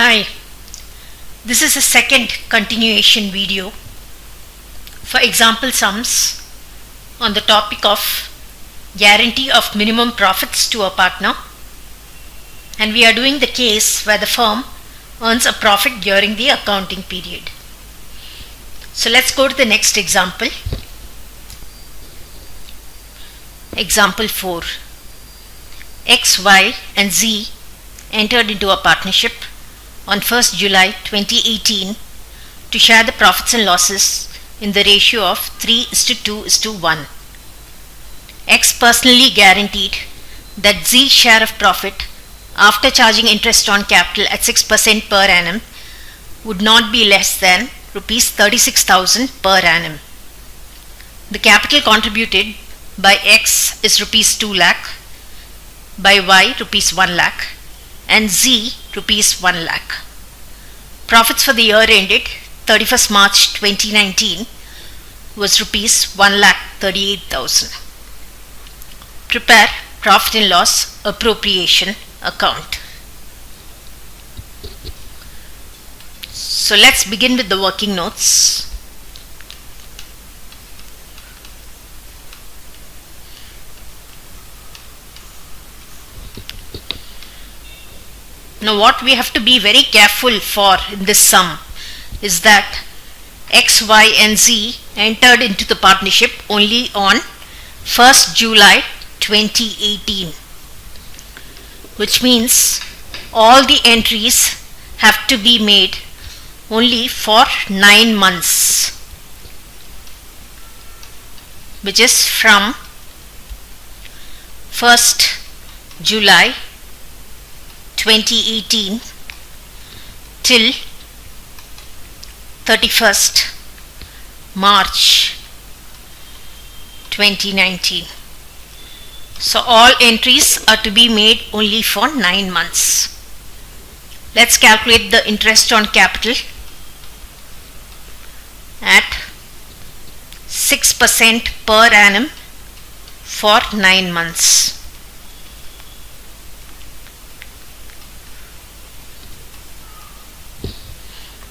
Hi, this is a second continuation video for example sums on the topic of guarantee of minimum profits to a partner, and we are doing the case where the firm earns a profit during the accounting period. So let's go to the next example. Example 4. X, Y and Z entered into a partnership on 1st July 2018 to share the profits and losses in the ratio of 3:2:1. X personally guaranteed that Z's share of profit after charging interest on capital at 6% per annum would not be less than rupees 36,000 per annum. The capital contributed by X is rupees 2 lakh, by Y rupees 1 lakh and Z rupees 1 lakh. Profits for the year ended 31st March 2019 was rupees 1,38,000. Prepare profit and loss appropriation account. So let's begin with the working notes. Now what we have to be very careful for in this sum is that X, Y and Z entered into the partnership only on 1st July 2018, which means all the entries have to be made only for 9 months, which is from 1st July 2018 till 31st March 2019. So all entries are to be made only for 9 months. Let's calculate the interest on capital at 6% per annum for 9 months.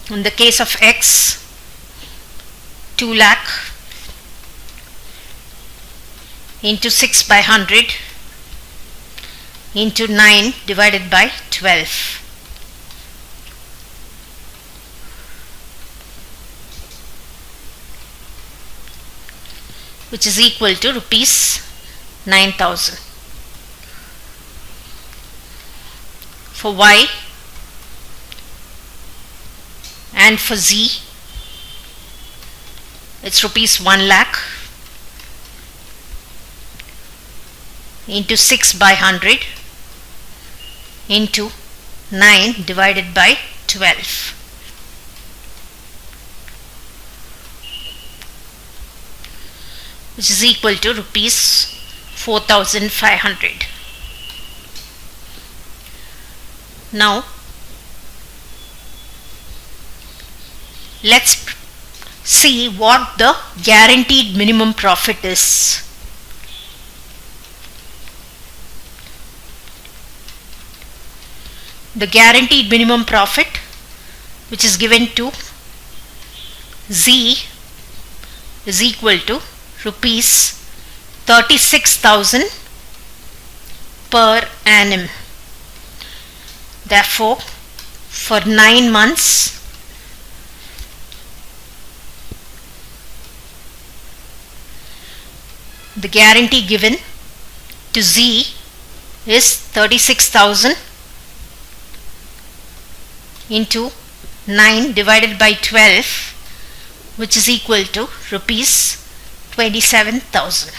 In the case of X, 2 lakh into 6 by 100 into 9 divided by 12. Which is equal to rupees 9,000. For Y and for Z, it's rupees 1 lakh into 6 by 100 into 9 divided by 12. Which is equal to rupees 4,500. Now let's see what the guaranteed minimum profit is. The guaranteed minimum profit, which is given to Z, is equal to rupees 36,000 per annum. Therefore, for 9 months, the guarantee given to Z is 36,000 into 9 divided by 12, which is equal to rupees 27,000.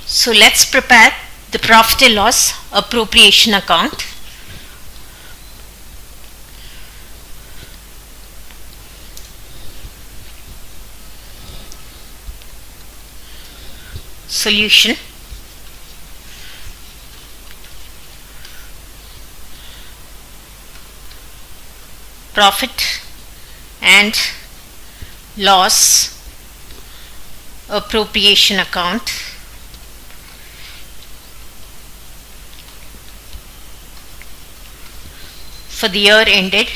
So let's prepare the profit and loss appropriation account. Solution. Profit and loss appropriation account for the year ended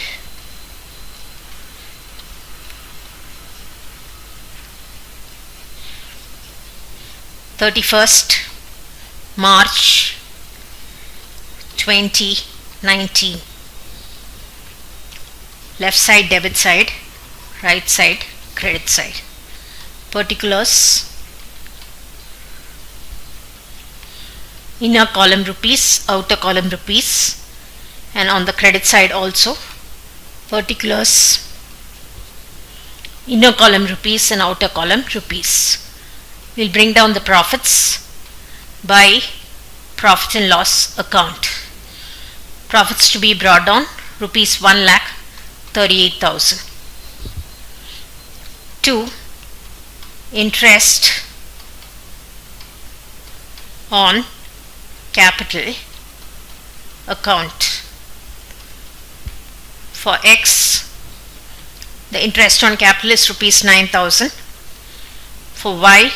March 2019. Left side debit side, right side credit side. Particulars: inner column rupees, outer column rupees, and on the credit side also particulars: inner column rupees and outer column rupees. We'll bring down the profits by profit and loss account. Profits to be brought down, rupees 1,38,000. 2. Interest on capital account. For X, the interest on capital is rupees 9,000. For Y,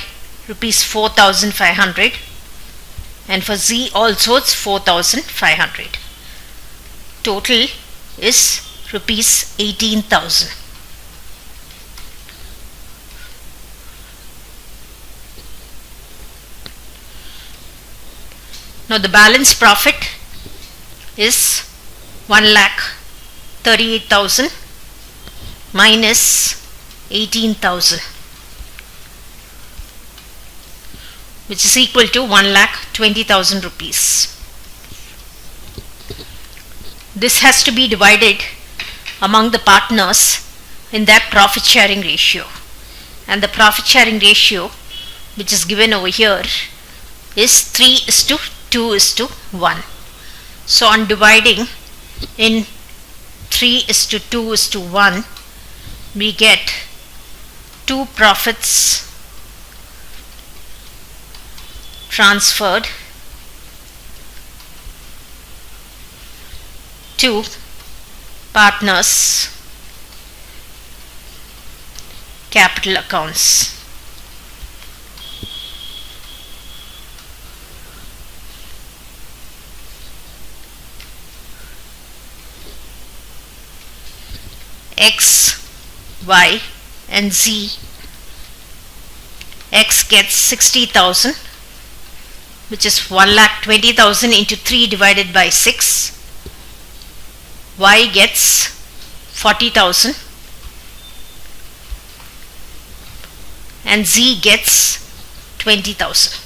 rupees 4,500, and for Z also it's 4,500. Total is rupees 18,000. Now the balance profit is 1,38,000 minus 18,000, which is equal to 1,20,000 rupees. This has to be divided among the partners in that profit sharing ratio, and the profit sharing ratio which is given over here is 3:2:1. So on dividing in 3:2:1, we get 2 profits transferred to partners' capital accounts. X, Y and Z. X gets 60,000, which is 1,20,000 into 3 divided by 6. Y gets 40,000 and Z gets 20,000.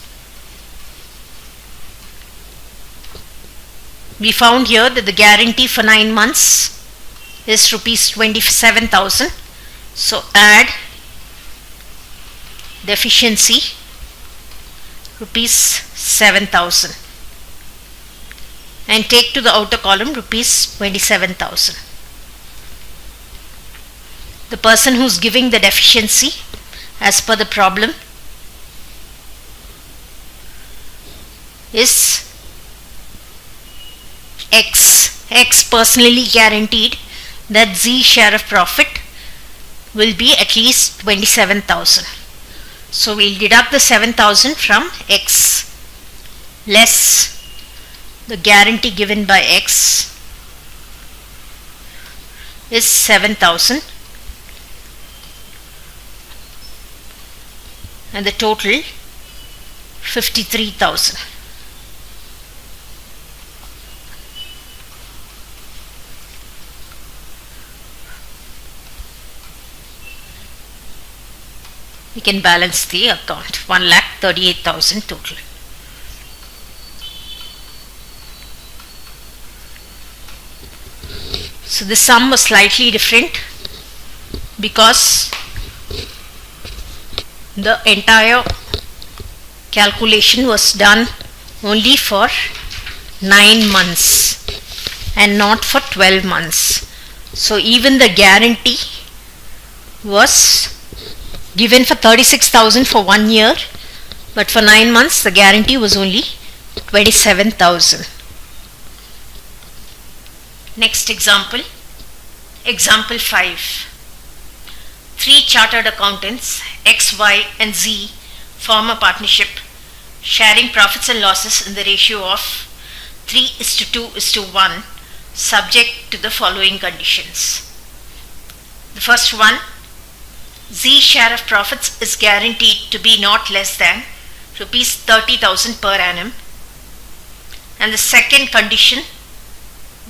We found here that the guarantee for 9 months is rupees 27,000. So add deficiency rupees 7,000 and take to the outer column rupees 27,000. The person who is giving the deficiency as per the problem is X. X personally guaranteed that Z share of profit will be at least 27,000. So we'll deduct the 7,000 from X less the guarantee given by X is 7,000, and the total 53,000. We can balance the account. 1,38,000 total. So the sum was slightly different because the entire calculation was done only for 9 months and not for 12 months. So even the guarantee was given for 36,000 for 1 year, but for 9 months the guarantee was only 27,000. Next example, example 5. 3 chartered accountants, X, Y and Z, form a partnership sharing profits and losses in the ratio of 3:2:1 subject to the following conditions. The first one, Z share of profits is guaranteed to be not less than rupees 30,000 per annum. And the second condition,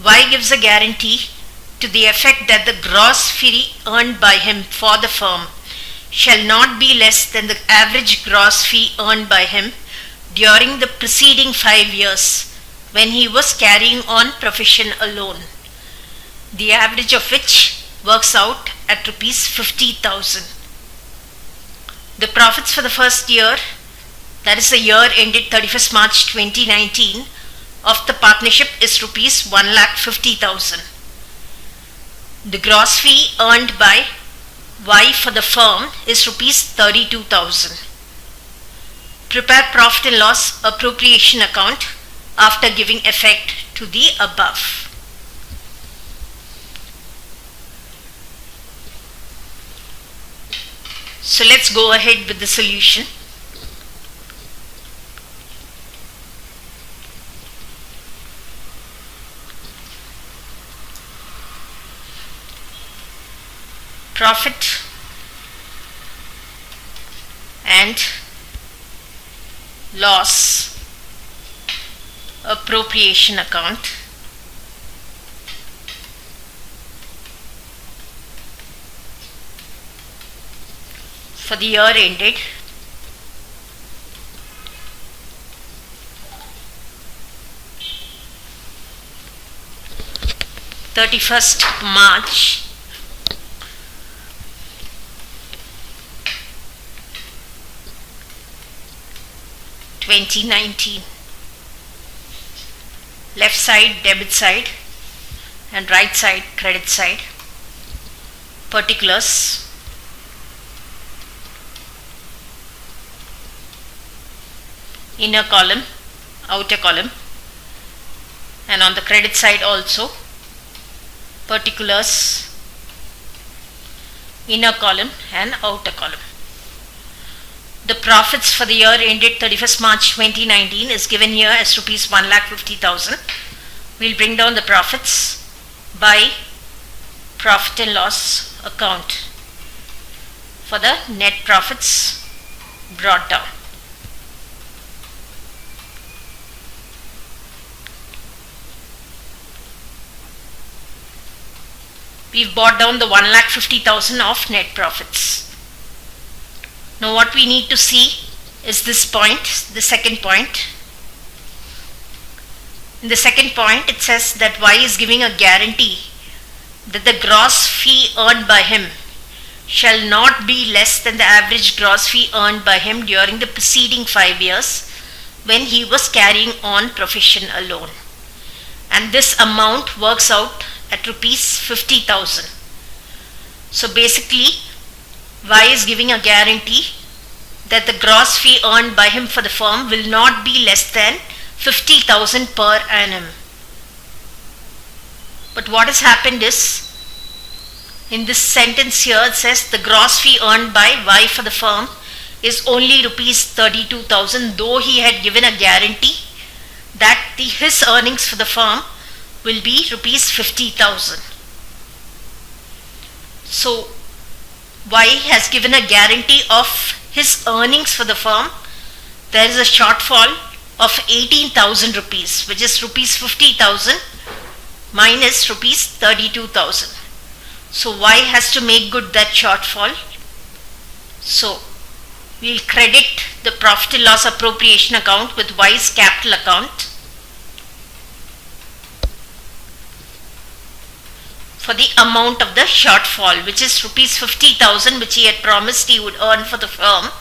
Y gives a guarantee to the effect that the gross fee earned by him for the firm shall not be less than the average gross fee earned by him during the preceding 5 years when he was carrying on profession alone, the average of which works out at rupees 50,000. The profits for the first year, that is the year ended 31st March 2019, of the partnership is rupees 1,50,000. The gross fee earned by Y for the firm is rupees 32,000. Prepare profit and loss appropriation account after giving effect to the above. So let's go ahead with the solution. Profit and loss appropriation account for the year ended March 2019. Left side debit side and right side credit side. Particulars. Inner column, outer column, and on the credit side also particulars, inner column and outer column. The profits for the year ended 31st March 2019 is given here as rupees 1,50,000. We'll bring down the profits by profit and loss account for the net profits brought down. We've brought down the 1,50,000 of net profits. Now what we need to see is this point, the second point. In the second point it says that Y is giving a guarantee that the gross fee earned by him shall not be less than the average gross fee earned by him during the preceding 5 years when he was carrying on profession alone. And this amount works out at rupees 50,000. So basically Y is giving a guarantee that the gross fee earned by him for the firm will not be less than 50,000 per annum. But what has happened is, in this sentence here it says the gross fee earned by Y for the firm is only rupees 32,000, though he had given a guarantee that his earnings for the firm will be rupees 50,000. So Y has given a guarantee of his earnings for the firm. There is a shortfall of 18,000 rupees, which is rupees 50,000 minus rupees 32,000. So Y has to make good that shortfall. So we'll credit the profit and loss appropriation account with Y's capital account for the amount of the shortfall, which is rupees 50,000, which he had promised he would earn for the firm,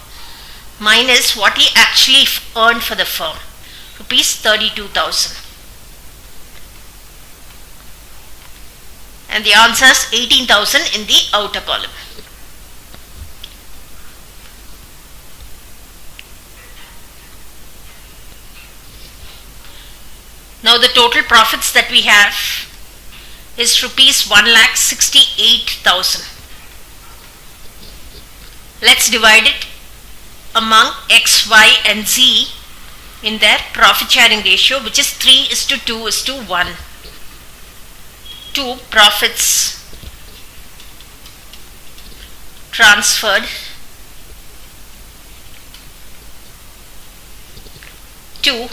minus what he actually earned for the firm, rupees 32,000. And the answer is 18,000 in the outer column. Now the total profits that we have is rupees 1,68,000. Let's divide it among X, Y and Z in their profit sharing ratio, which is 3:2:1. 2. Profits transferred to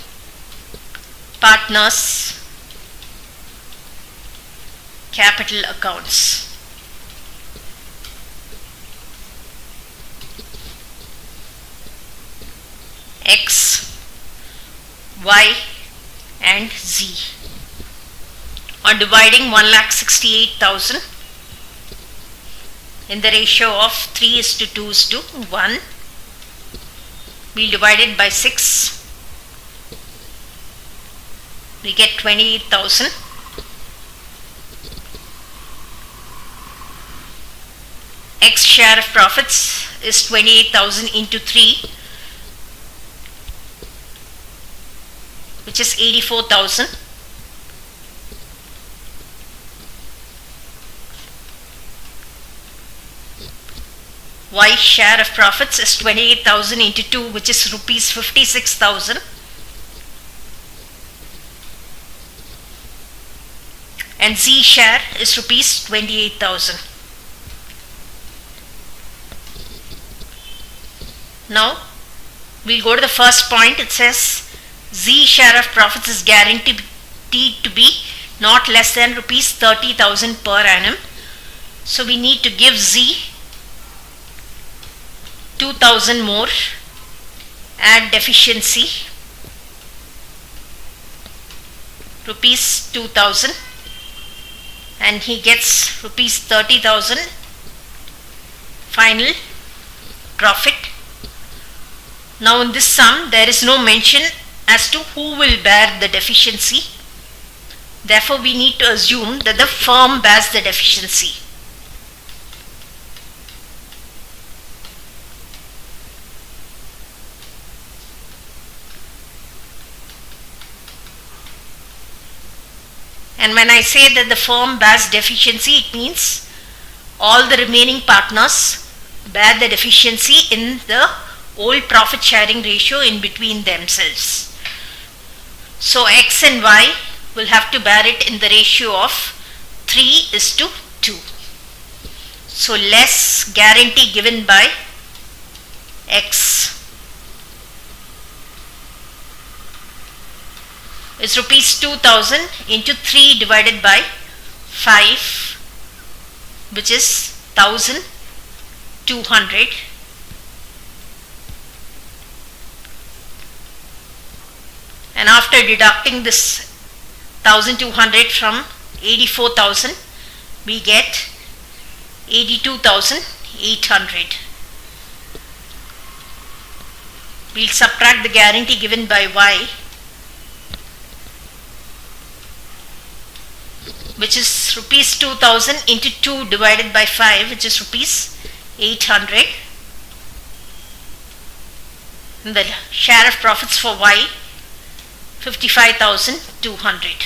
partners' capital accounts. X, Y and Z. On dividing 1,68,000 in the ratio of 3:2:1, we'll divide it by 6. We get 28,000. X share of profits is 28,000 into 3, which is 84,000. Y share of profits is 28,000 into 2, which is rupees 56,000. And Z share is rupees 28,000. Now we'll go to the first point. It says Z share of profits is guaranteed to be not less than rupees 30,000 per annum. So we need to give Z 2,000 more, add deficiency rupees 2,000, and he gets rupees 30,000 final profit. Now in this sum there is no mention as to who will bear the deficiency. Therefore we need to assume that the firm bears the deficiency. And when I say that the firm bears deficiency, it means all the remaining partners bear the deficiency in the old profit sharing ratio in between themselves. So X and Y will have to bear it in the ratio of 3:2. So less guarantee given by X is rupees 2,000 into 3 divided by 5, which is 1,200. And after deducting this 1,200 from 84,000, we get 82,800. We'll subtract the guarantee given by Y, which is rupees 2,000 into 2 divided by 5, which is rupees 800. And the share of profits for Y, 55,200.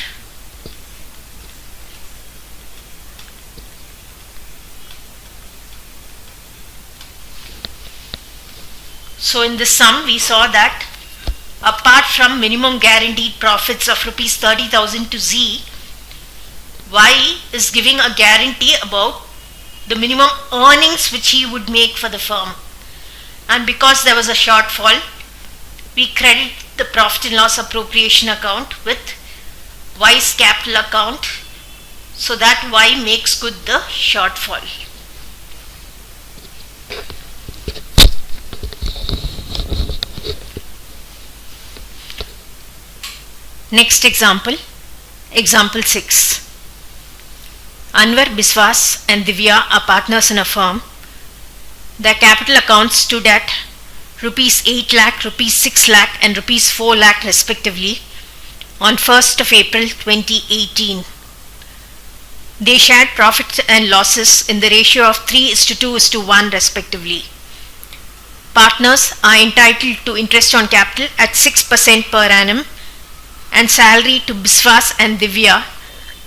So in this sum we saw that apart from minimum guaranteed profits of rupees 30,000 to Z, Y is giving a guarantee about the minimum earnings which he would make for the firm. And because there was a shortfall, we credit the profit and loss appropriation account with Y's capital account, so that Y makes good the shortfall. Next example, example 6. Anwar, Biswas and Divya are partners in a firm. Their capital accounts stood at rupees 8 lakh, rupees 6 lakh and rupees 4 lakh respectively on 1st of April 2018. They shared profits and losses in the ratio of 3:2:1 respectively. Partners are entitled to interest on capital at 6% per annum and salary to Biswas and Divya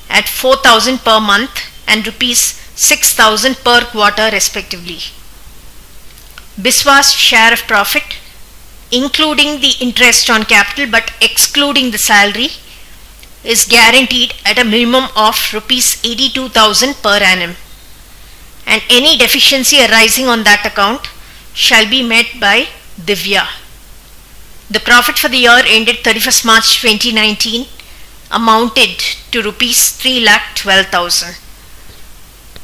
at 4,000 per month and rupees 6,000 per quarter respectively. Biswas' share of profit, including the interest on capital but excluding the salary, is guaranteed at a minimum of rupees 82,000 per annum, and any deficiency arising on that account shall be met by Divya. The profit for the year ended 31st March 2019 amounted to rupees 3,12,000.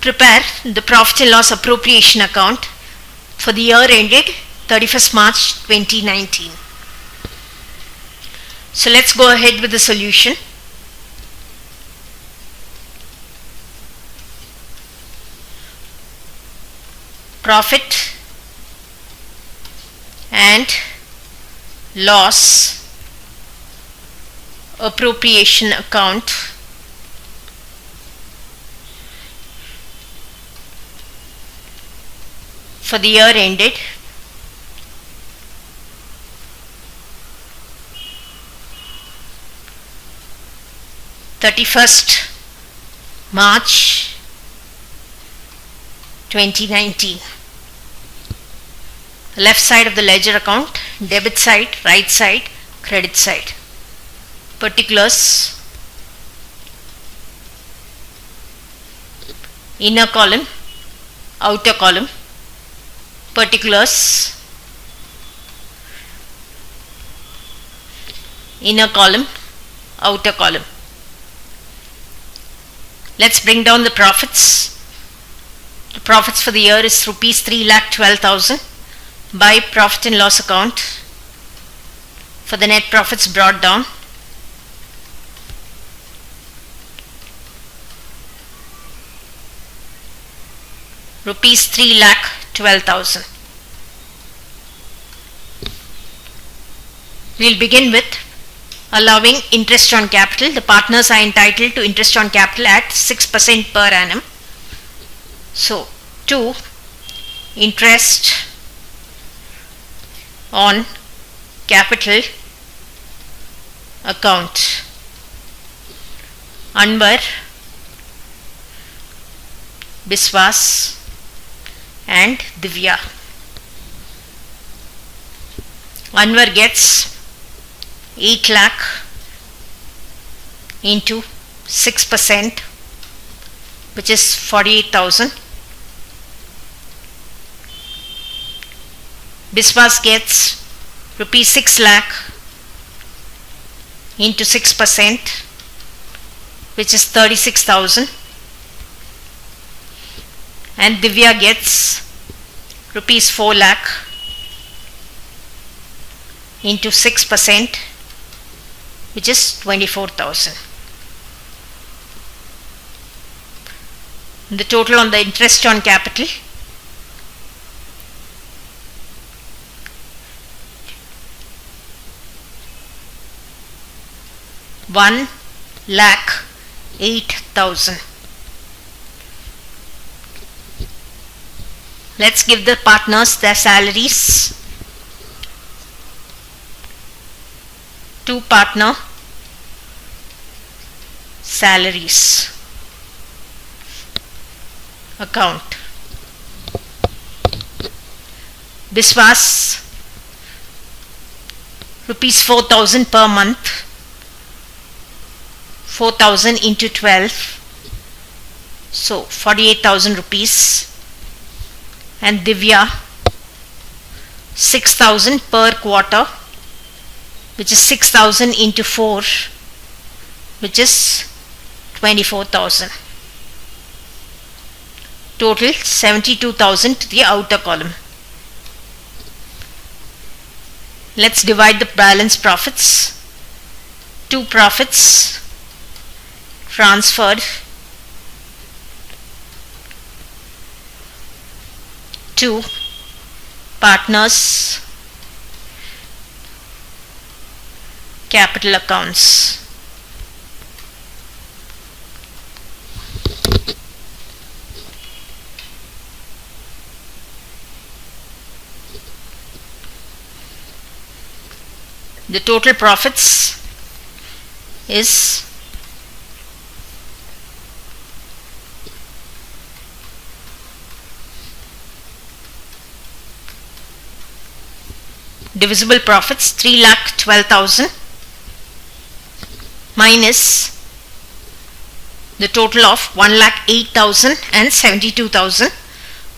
Prepare the profit and loss appropriation account for the year ended 31st March 2019. So let's go ahead with the solution. Profit and loss appropriation account for the year ended March 2019. Left side of the ledger account, debit side, right side, credit side. Particulars, inner column, outer column. Particulars, inner column, outer column. Let's bring down the profits. The profits for the year is rupees 3,12,000 by profit and loss account. For the net profits brought down, rupees 3,12,000. We'll begin with allowing interest on capital. The partners are entitled to interest on capital at 6% per annum. So, 2. Interest on capital account. Anwar, Biswas and Divya. Anwar gets 8 lakh into 6%, which is 48,000. Biswas gets rupees 6 lakh into 6%, which is 36,000. And Divya gets rupees 4 lakh into 6%, which is 24,000. The total on the interest on capital $1,08,000. Let's give the partners their salaries. 2 partner salaries account. Biswas rupees 4,000 per month. 4,000 into 12, so 48,000 rupees. And Divya 6,000 per quarter, which is 6,000 into 4, which is 24,000. Total 72,000 to the outer column. Let's divide the balance profits. 2 profits transferred to partners capital accounts. The total profits is divisible profits 3,12,000 minus the total of 1,08,000 and 72,000,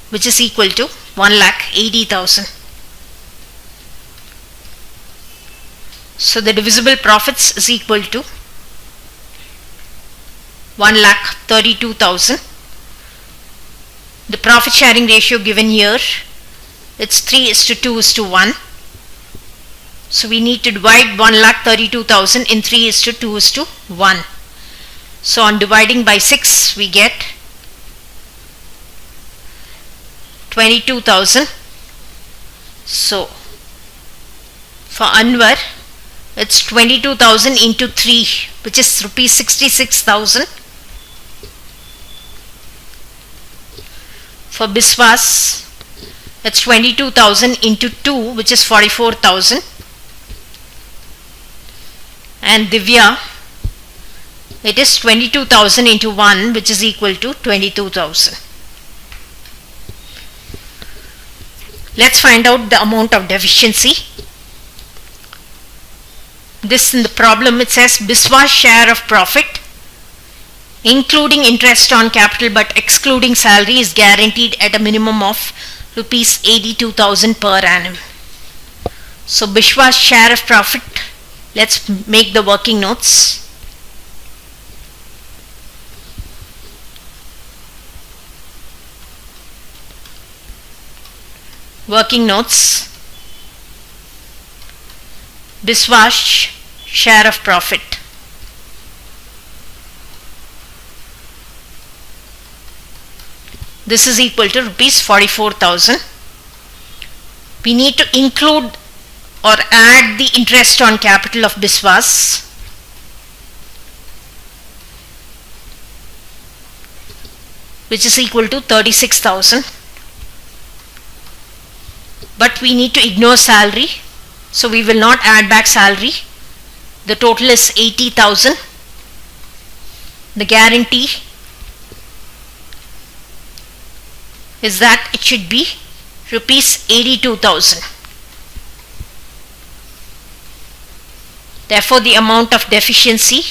which is equal to 1,80,000. So the divisible profits is equal to 1,32,000. The profit sharing ratio given here, it's 3:2:1. So we need to divide 1,32,000 in 3:2:1. So on dividing by 6, we get 22,000. So for Anwar, it's 22,000 into 3, which is rupees 66,000. For Biswas, it's 22,000 into 2, which is 44,000. And Divya, it is 22,000 into 1, which is equal to 22,000. Let's find out the amount of deficiency. This in the problem, it says Biswa's share of profit, including interest on capital but excluding salary, is guaranteed at a minimum of rupees 82,000 per annum. So Biswa's share of profit, let's make the working notes. Working notes. Biswa's share of profit. This is equal to rupees 44,000. We need to include or add the interest on capital of Biswas. Which is equal to 36,000. But we need to ignore salary. So we will not add back salary. The total is 80,000. The guarantee is that it should be rupees 82,000. Therefore, the amount of deficiency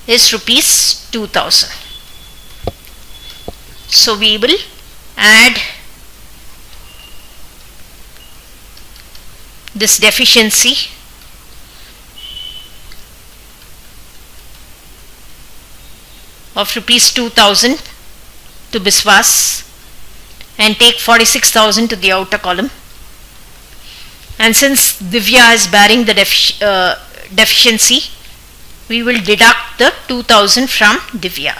is rupees 2,000. So we will add this deficiency of rupees 2,000 to Biswas and take 46,000 to the outer column. And since Divya is bearing the deficiency, we will deduct the 2,000 from Divya.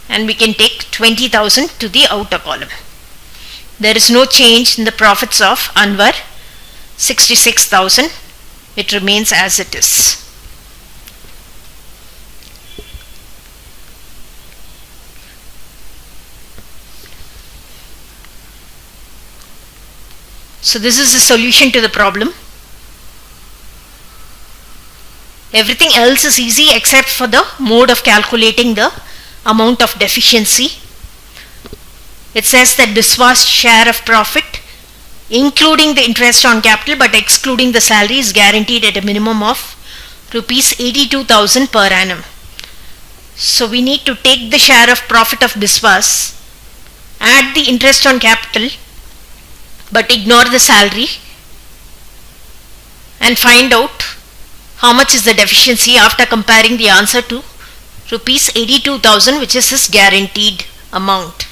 And we can take 20,000 to the outer column. There is no change in the profits of Anwar, 66,000. It remains as it is. So this is the solution to the problem. Everything else is easy except for the mode of calculating the amount of deficiency. It says that Biswa's share of profit, including the interest on capital but excluding the salary, is guaranteed at a minimum of rupees 82,000 per annum. So we need to take the share of profit of Biswas, add the interest on capital but ignore the salary, and find out how much is the deficiency after comparing the answer to rupees 82,000, which is his guaranteed amount.